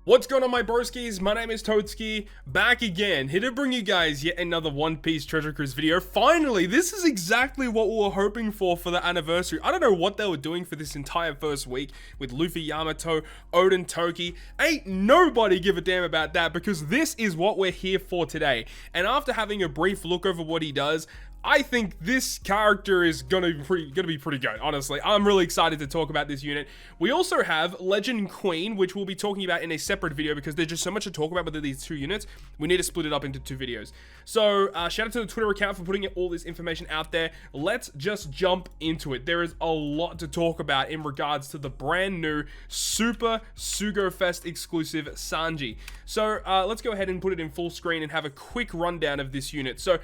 What's going on, my broskiis? My name is Toadskii, back again, here to bring you guys yet another One Piece Treasure Cruise video. Finally, this is exactly what we were hoping for the anniversary. I don't know what they were doing for this entire first week with Luffy, Yamato, Oden, Toki. Ain't nobody give a damn about that, because this is what we're here for today. And after having a brief look over what he does, I think this character is gonna be pretty good, honestly. I'm really excited to talk about this unit. We also have Legend Queen, which we'll be talking about in a separate video because there's just so much to talk about with these two units. We need to split it up into two videos. So, shout out to the Twitter account for putting all this information out there. Let's just jump into it. There is a lot to talk about in regards to the brand new Super SUGO Fest exclusive Sanji. So, let's go ahead and put it in full screen and have a quick rundown of this unit. So,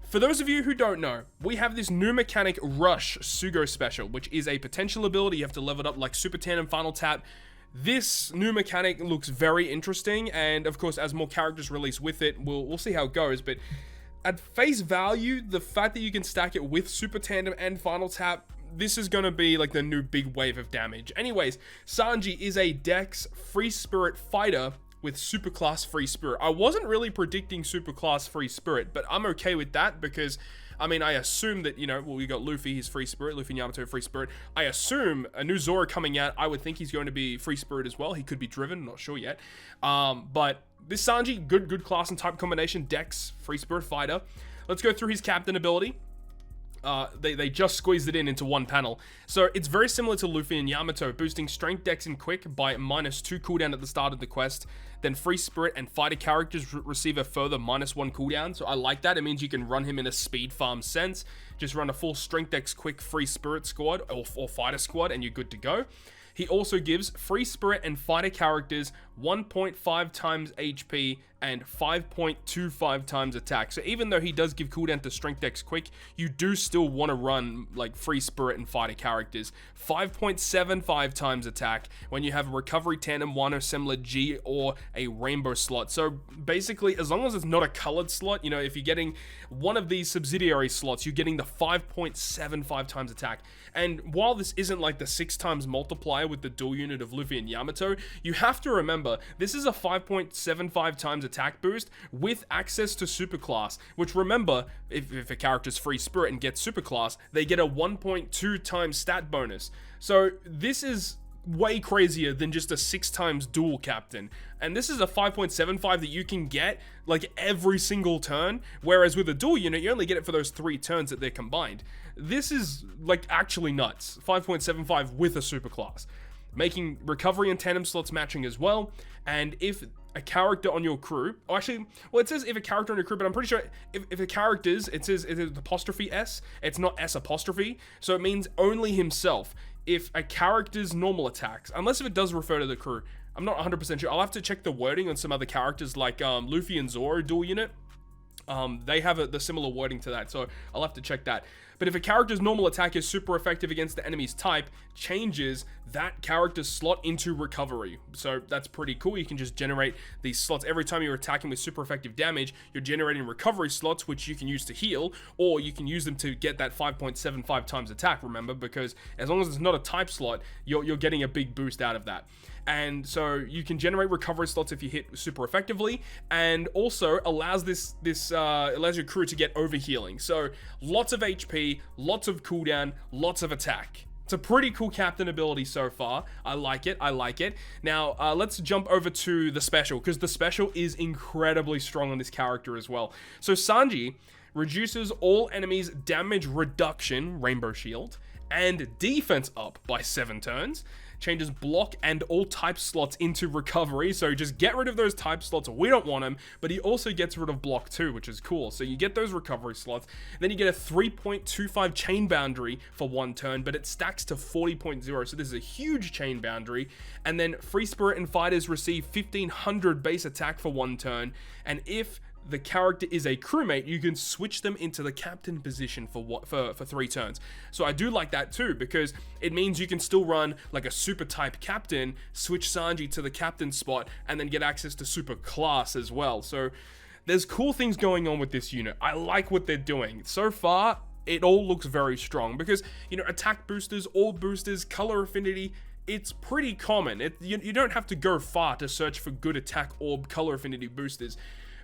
for those of you who don't know, we have this new mechanic Rush SUGO special, which is a potential ability. You have to level it up like Super Tandem, Final Tap. This new mechanic looks very interesting, and of course, as more characters release with it, we'll see how it goes. But at face value, the fact that you can stack it with Super Tandem and Final Tap, this is going to be like the new big wave of damage. Anyways, Sanji is a Dex Free Spirit fighter with superclass free spirit. I wasn't really predicting superclass free spirit, but I'm okay with that because, I mean, I assume that, you know, well, we got Luffy, he's free spirit, Luffy and Yamato free spirit. I assume a new Zoro coming out, I would think he's going to be free spirit as well. He could be driven, not sure yet. But this Sanji, good class and type combination, Dex, free spirit fighter. Let's go through his captain ability. They just squeezed it into one panel. So it's very similar to Luffy and Yamato, boosting strength, dex, and quick by -2 cooldown at the start of the quest. Then free spirit and fighter characters receive a further -1 cooldown. So I like that. It means you can run him in a speed farm sense. Just run a full strength, dex, quick, free spirit squad or fighter squad and you're good to go. He also gives free spirit and fighter characters 1.5 times HP and 5.25 times attack. So even though he does give cooldown to strength, dex, quick, you do still want to run like free spirit and fighter characters. 5.75 times attack when you have a recovery tandem, one assembler G or a rainbow slot. So basically, as long as it's not a colored slot, you know, if you're getting one of these subsidiary slots, you're getting the 5.75 times attack. And while this isn't like the 6 times multiplier with the dual unit of Luffy and Yamato, you have to remember this is a 5.75 times attack boost with access to superclass, which, remember, if a character's free spirit and gets superclass, they get a 1.2 times stat bonus. So this is way crazier than just a 6 times dual captain, and this is a 5.75 that you can get like every single turn, whereas with a dual unit you only get it for those 3 turns that they're combined. This is like actually nuts. 5.75 with a superclass, making recovery and tandem slots matching as well. And if a character on your crew, or actually, well, it says if a character on your crew, but I'm pretty sure if a character's, it says it is apostrophe S, it's not S apostrophe, so it means only himself. If a character's normal attacks, unless if it does refer to the crew, I'm not 100% sure. I'll have to check the wording on some other characters like Luffy and Zoro dual unit. They have the similar wording to that, so I'll have to check that. But if a character's normal attack is super effective against the enemy's type, changes that character's slot into recovery. So that's pretty cool. You can just generate these slots every time you're attacking with super effective damage. You're generating recovery slots, which you can use to heal, or you can use them to get that 5.75 times attack, remember, because as long as it's not a type slot, you're getting a big boost out of that. And so you can generate recovery slots if you hit super effectively, and also allows allows your crew to get overhealing. So lots of HP, lots of cooldown, lots of attack. It's a pretty cool captain ability so far. I like it. Now, let's jump over to the special, because the special is incredibly strong on this character as well. So Sanji reduces all enemies' damage reduction, Rainbow Shield, and defense up by 7 turns. Changes block and all type slots into recovery, so just get rid of those type slots, we don't want them, but he also gets rid of block too, which is cool. So you get those recovery slots, then you get a 3.25 chain boundary for 1 turn, but it stacks to 40.0, so this is a huge chain boundary. And then free spirit and fighters receive 1500 base attack for 1 turn, and if the character is a crewmate, you can switch them into the captain position for 3 turns. So I do like that too, because it means you can still run like a super type captain, switch Sanji to the captain spot, and then get access to super class as well. So there's cool things going on with this unit. I like what they're doing. So far, it all looks very strong because, you know, attack boosters, orb boosters, color affinity, it's pretty common. You don't have to go far to search for good attack orb color affinity boosters,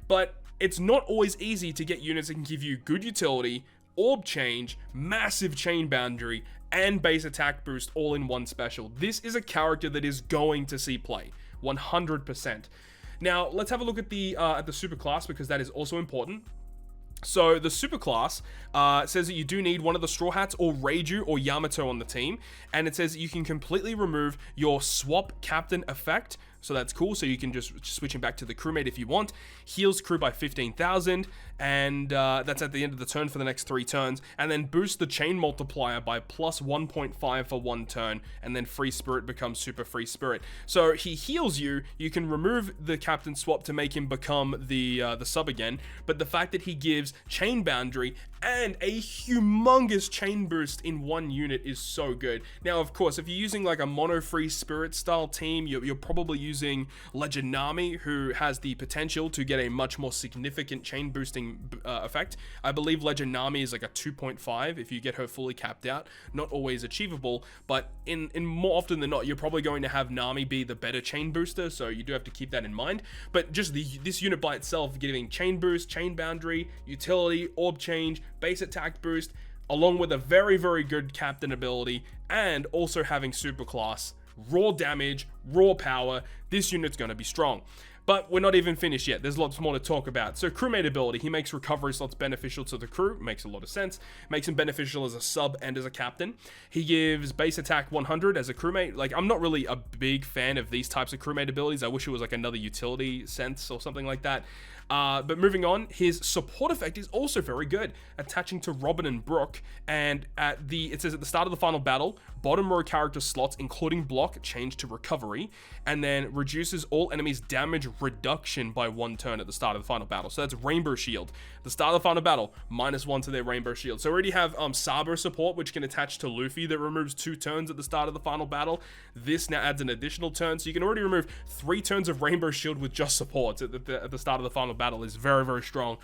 but it's not always easy to get units that can give you good utility, orb change, massive chain boundary, and base attack boost all in one special. This is a character that is going to see play, 100%. Now, let's have a look at the super class, because that is also important. So the super class says that you do need one of the Straw Hats or Reiju or Yamato on the team, and it says that you can completely remove your swap captain effect. So that's cool. So you can just switch him back to the crewmate if you want. Heals crew by 15,000, and that's at the end of the turn for the next 3 turns. And then boost the chain multiplier by plus 1.5 for 1 turn, and then free spirit becomes super free spirit. So he heals you. You can remove the captain swap to make him become the sub again. But the fact that he gives chain boundary and a humongous chain boost in one unit is so good. Now, of course, if you're using like a mono free spirit style team, you're probably using Legend Nami, who has the potential to get a much more significant chain boosting effect. I believe Legend Nami is like a 2.5 if you get her fully capped out. Not always achievable, but in more often than not, you're probably going to have Nami be the better chain booster, so you do have to keep that in mind. But just this unit by itself, giving chain boost, chain boundary, utility, orb change, base attack boost, along with a very, very good captain ability, and also having super class, raw damage, raw power, this unit's going to be strong. But we're not even finished yet. There's lots more to talk about. So crewmate ability, he makes recovery slots beneficial to the crew. Makes a lot of sense. Makes him beneficial as a sub and as a captain. He gives base attack 100 as a crewmate. Like, I'm not really a big fan of these types of crewmate abilities. I wish it was like another utility sense or something like that. But moving on, his support effect is also very good, attaching to Robin and Brooke. And it says at the start of the final battle, bottom row character slots, including block, change to recovery, and then reduces all enemies' damage reduction by 1 turn at the start of the final battle. So that's Rainbow Shield. At the start of the final battle, -1 to their Rainbow Shield. So we already have Sabo support, which can attach to Luffy, that removes 2 turns at the start of the final battle. This now adds an additional turn, so you can already remove 3 turns of Rainbow Shield with just support at the start of the final battle. Is very, very strong.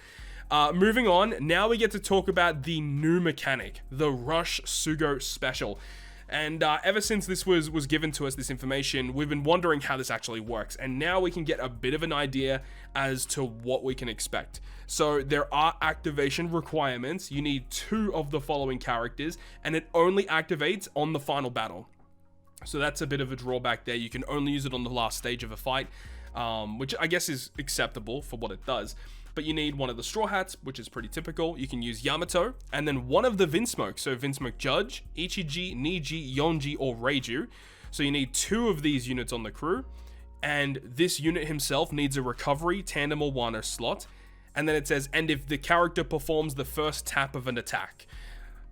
Moving on, now we get to talk about the new mechanic, the Rush SUGO special. And ever since this was given to us, this information, we've been wondering how this actually works. And now we can get a bit of an idea as to what we can expect. So there are activation requirements. You need 2 of the following characters, and it only activates on the final battle. So that's a bit of a drawback there. You can only use it on the last stage of a fight, which I guess is acceptable for what it does. But you need one of the Straw Hats, which is pretty typical. You can use Yamato, and then one of the Vinsmoke. So Vinsmoke Judge, Ichiji, Niji, Yonji, or Reiju. So you need 2 of these units on the crew. And this unit himself needs a recovery, tandem, or Wano slot. And then it says, and if the character performs the first tap of an attack.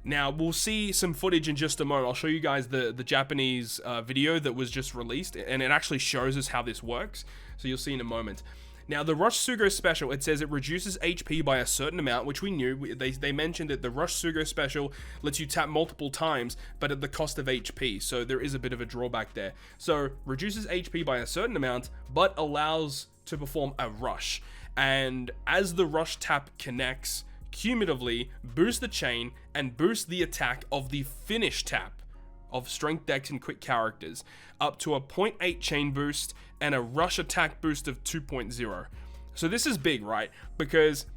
Now, we'll see some footage in just a moment. I'll show you guys the Japanese video that was just released, and it actually shows us how this works. So you'll see in a moment. Now, the Rush SUGO special, it says it reduces HP by a certain amount, which we knew. They mentioned that the Rush SUGO special lets you tap multiple times, but at the cost of HP. So there is a bit of a drawback there. So reduces HP by a certain amount, but allows to perform a rush. And as the rush tap connects, cumulatively boost the chain and boost the attack of the finish tap of strength, dex, and quick characters up to a 0.8 chain boost and a rush attack boost of 2.0. So this is big, right? Because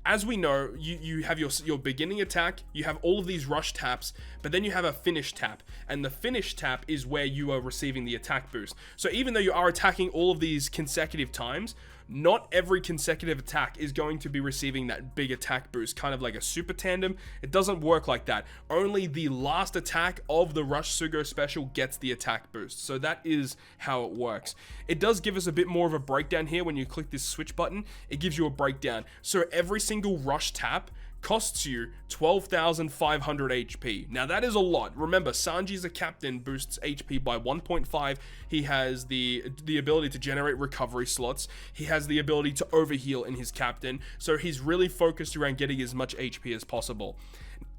as we know, you have your beginning attack, you have all of these rush taps, but then you have a finish tap, and the finish tap is where you are receiving the attack boost. So even though you are attacking all of these consecutive times, not every consecutive attack is going to be receiving that big attack boost, kind of like a super tandem. It doesn't work like that. Only the last attack of the Rush SUGO special gets the attack boost. So that is how it works. It does give us a bit more of a breakdown here. When you click this switch button, it gives you a breakdown. So every single rush tap costs you 12,500 HP. Now that is a lot. Remember, Sanji's a captain, boosts HP by 1.5. He has the ability to generate recovery slots. He has the ability to overheal in his captain. So he's really focused around getting as much HP as possible.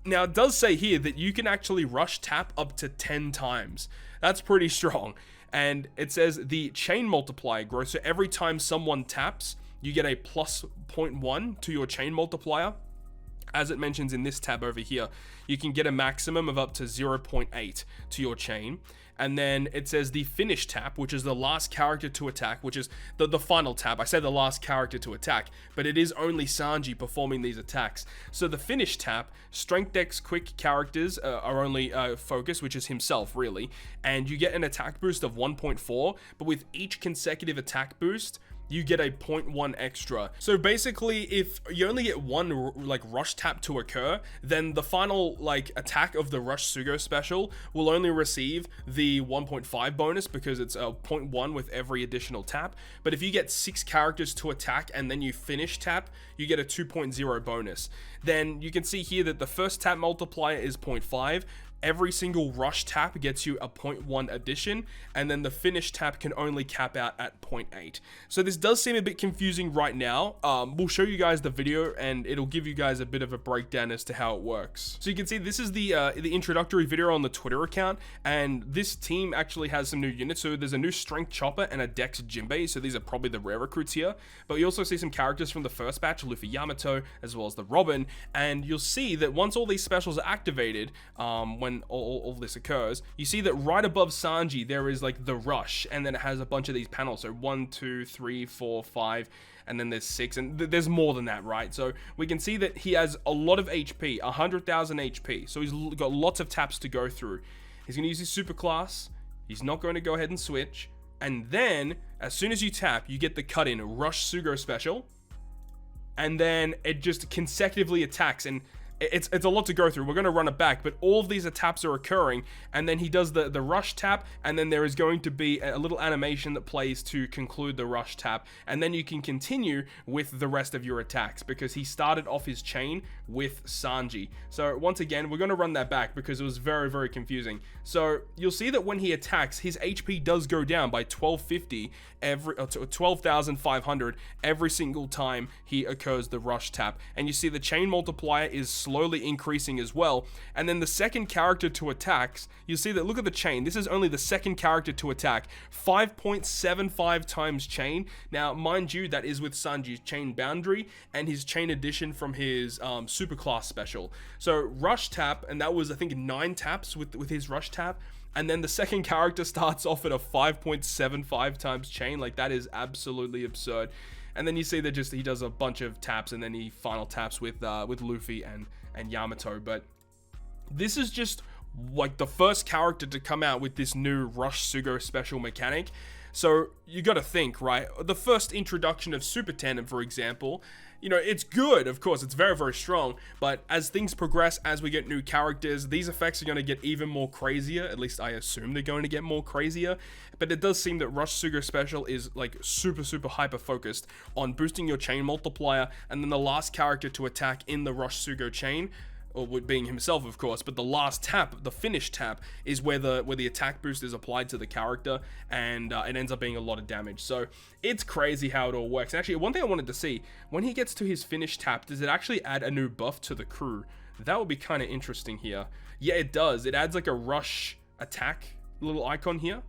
Now it does say here that you can actually rush tap up to 10 times. That's pretty strong. And it says the chain multiplier grows. So every time someone taps, you get a plus 0.1 to your chain multiplier. as it mentions in this tab over here, you can get a maximum of up to 0.8 to your chain. And then it says the finish tap, which is the last character to attack, which is the final tap. I say the last character to attack, but it is only Sanji performing these attacks. So the finish tap, strength dex quick characters are only focus, which is himself really. And you get an attack boost of 1.4, but with each consecutive attack boost, you get a 0.1 extra. So basically, if you only get one like rush tap to occur, then the final like attack of the Rush SUGO special will only receive the 1.5 bonus because it's a 0.1 with every additional tap. But if you get 6 characters to attack and then you finish tap, you get a 2.0 bonus. Then you can see here that the first tap multiplier is 0.5. Every single rush tap gets you a 0.1 addition, and then the finish tap can only cap out at 0.8. So this does seem a bit confusing right now. We'll show you guys the video, and it'll give you guys a bit of a breakdown as to how it works. So you can see this is the introductory video on the Twitter account, and this team actually has some new units. So there's a new Strength Chopper and a Dex Jinbei, so these are probably the rare recruits here. But you also see some characters from the first batch, Luffy Yamato, as well as the Robin, and you'll see that once all these specials are activated, when all this occurs, you see that right above Sanji there is like the rush, and then it has a bunch of these panels. So 1, 2, 3, 4, 5, and then there's 6, and there's more than that, right? So we can see that he has a lot of HP, 100,000 HP. So he's got lots of taps to go through. He's going to use his super class. He's not going to go ahead and switch. And then as soon as you tap, you get the cut in Rush SUGO special, and then it just consecutively attacks, and it's a lot to go through. We're going to run it back, but all of these taps are occurring, and then he does the rush tap, and then there is going to be a little animation that plays to conclude the rush tap, and then you can continue with the rest of your attacks because he started off his chain with Sanji. So once again, we're going to run that back because it was very, very confusing. So you'll see that when he attacks, his HP does go down by 1250 to 12,500 every single time he occurs the rush tap, and you see the chain multiplier is slowly increasing as well. And then the second character to attacks, you see that, look at the chain, this is only the second character to attack, 5.75 times chain. Now mind you, that is with Sanji's chain boundary and his chain addition from his super class special. So rush tap, and that was I think 9 taps with his rush tap, and then the second character starts off at a 5.75 times chain. Like, that is absolutely absurd. And then you see that just he does a bunch of taps, and then he final taps with Luffy and Yamato. But this is just like the first character to come out with this new Rush SUGO special mechanic. So you got to think, right? The first introduction of Super Tandem, for example, you know, it's good, of course, it's very, very strong, but as things progress, as we get new characters, these effects are going to get even more crazier. At least I assume they're going to get more crazier, but it does seem that Rush SUGO special is like super, super hyper focused on boosting your chain multiplier, and then the last character to attack in the Rush SUGO chain, or being himself, of course, but the last tap, the finish tap, is where the attack boost is applied to the character, and it ends up being a lot of damage. So it's crazy how it all works. And actually, one thing I wanted to see, when he gets to his finish tap, does it actually add a new buff to the crew? That would be kind of interesting here. Yeah, it does. It adds like a rush attack little icon here.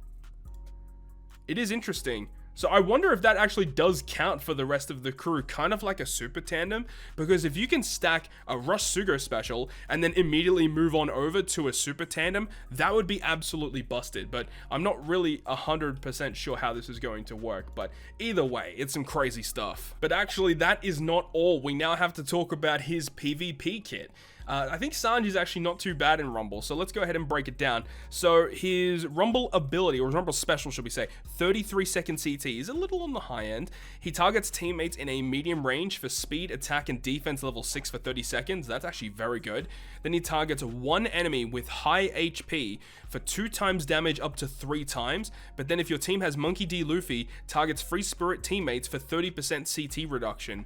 It is interesting. So I wonder if that actually does count for the rest of the crew, kind of like a super tandem, because if you can stack a Rush SUGO special and then immediately move on over to a super tandem, that would be absolutely busted. But I'm not really 100% sure how this is going to work, but either way, it's some crazy stuff. But actually, that is not all. We now have to talk about his PvP kit. I think Sanji's actually not too bad in Rumble, so let's go ahead and break it down. So his Rumble ability, or his Rumble special should we say, 33-second CT is a little on the high end. He targets teammates in a medium range for speed, attack, and defense level 6 for 30 seconds. That's actually very good. Then he targets one enemy with high HP for 2 times damage up to 3 times. But then if your team has Monkey D. Luffy, targets Free Spirit teammates for 30% CT reduction.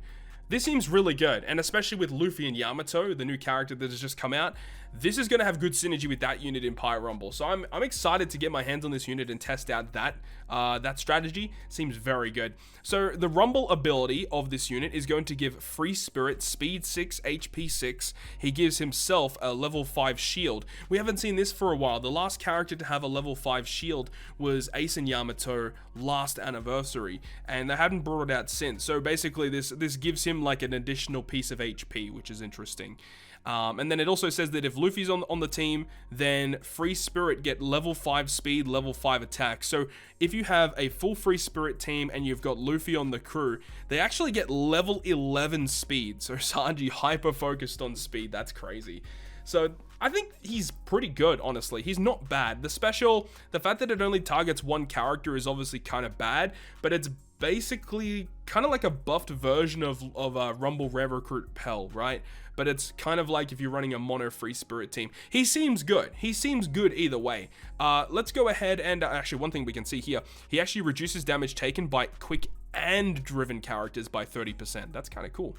This seems really good, and especially with Luffy and Yamato, the new character that has just come out, this is going to have good synergy with that unit in Pirate Rumble. So I'm excited to get my hands on this unit and test out that strategy. Seems very good. So the Rumble ability of this unit is going to give Free Spirit speed 6, HP 6. He gives himself a level 5 shield. We haven't seen this for a while. The last character to have a level 5 shield was Ace and Yamato last anniversary, and they haven't brought it out since. So basically this gives him like an additional piece of HP, which is interesting. And then it also says that if Luffy's on the team, then Free Spirit get level 5 speed, level 5 attack. So if you have a full Free Spirit team and you've got Luffy on the crew, they actually get level 11 speed. So Sanji hyper focused on speed. That's crazy. So I think he's pretty good, honestly. He's not bad. The special, the fact that it only targets one character is obviously kind of bad, but it's basically kind of like a buffed version of Rumble Rare Recruit Pell, right? But it's kind of like if you're running a mono Free Spirit team. He seems good. He seems good either way. Let's go ahead and actually one thing we can see here, he actually reduces damage taken by quick and driven characters by 30%. That's kind of cool.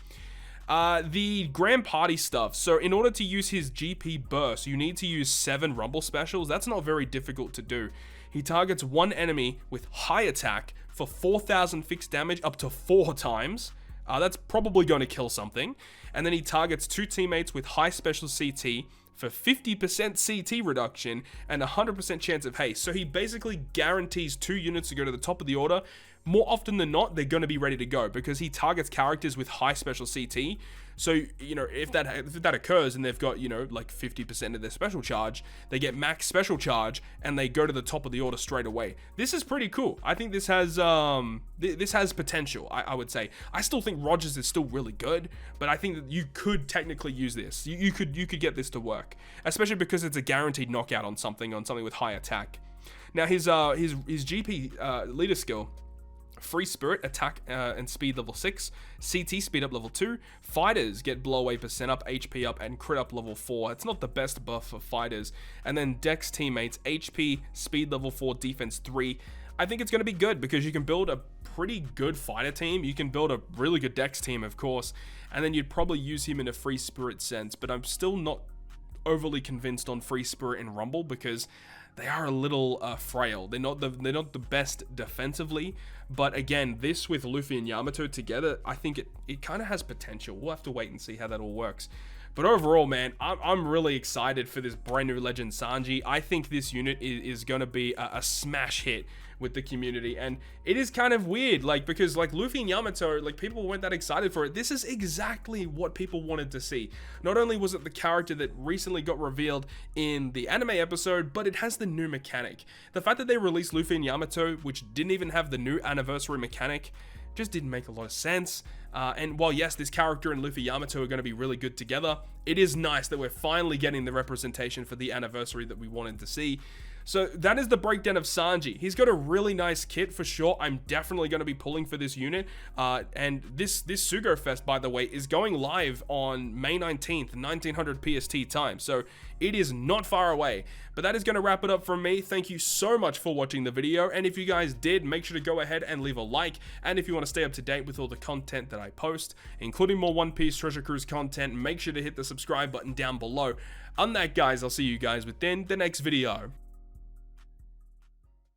The Grand Party stuff. So in order to use his GP burst, you need to use 7 Rumble specials. That's not very difficult to do. He targets one enemy with high attack for 4,000 fixed damage up to 4 times. That's probably going to kill something. And then he targets 2 teammates with high special CT for 50% CT reduction and 100% chance of haste. So he basically guarantees 2 units to go to the top of the order. More often than not, they're going to be ready to go because he targets characters with high special CT. So, you know, if that occurs and they've got, you know, like 50% of their special charge, they get max special charge and they go to the top of the order straight away. This is pretty cool. I think this has potential, I would say. I still think Rogers is still really good, but I think that you could technically use this. You could get this to work, especially because it's a guaranteed knockout on something with high attack. Now his GP leader skill, Free Spirit, attack and speed level 6, CT speed up level 2, fighters get blow away % up, HP up, and crit up level 4. It's not the best buff for fighters. And then Dex teammates, HP, speed level 4, defense 3. I think it's going to be good because you can build a pretty good fighter team. You can build a really good Dex team, of course, and then you'd probably use him in a Free Spirit sense, but I'm still not overly convinced on Free Spirit in Rumble because they are a little frail. They're not the best defensively, but again, this with Luffy and Yamato together, I think it kind of has potential. We'll have to wait and see how that all works. But overall, man, I'm really excited for this brand new Legend Sanji. I think this unit is going to be a smash hit with the community, and it is kind of weird, like, because like Luffy and Yamato, like, people weren't that excited for it. This is exactly what people wanted to see. Not only was it the character that recently got revealed in the anime episode, but it has the new mechanic. The fact that they released Luffy and Yamato, which didn't even have the new anniversary mechanic, just didn't make a lot of sense. And while yes, this character and Luffy Yamato are going to be really good together, it is nice that we're finally getting the representation for the anniversary that we wanted to see. So that is the breakdown of Sanji. He's got a really nice kit for sure. I'm definitely going to be pulling for this unit. And this SUGO Fest, by the way, is going live on May 19th, 1900 PST time. So it is not far away. But that is going to wrap it up from me. Thank you so much for watching the video. And if you guys did, make sure to go ahead and leave a like. And if you want to stay up to date with all the content that I post, including more One Piece Treasure Cruise content, make sure to hit the subscribe button down below. On that, guys, I'll see you guys within the next video.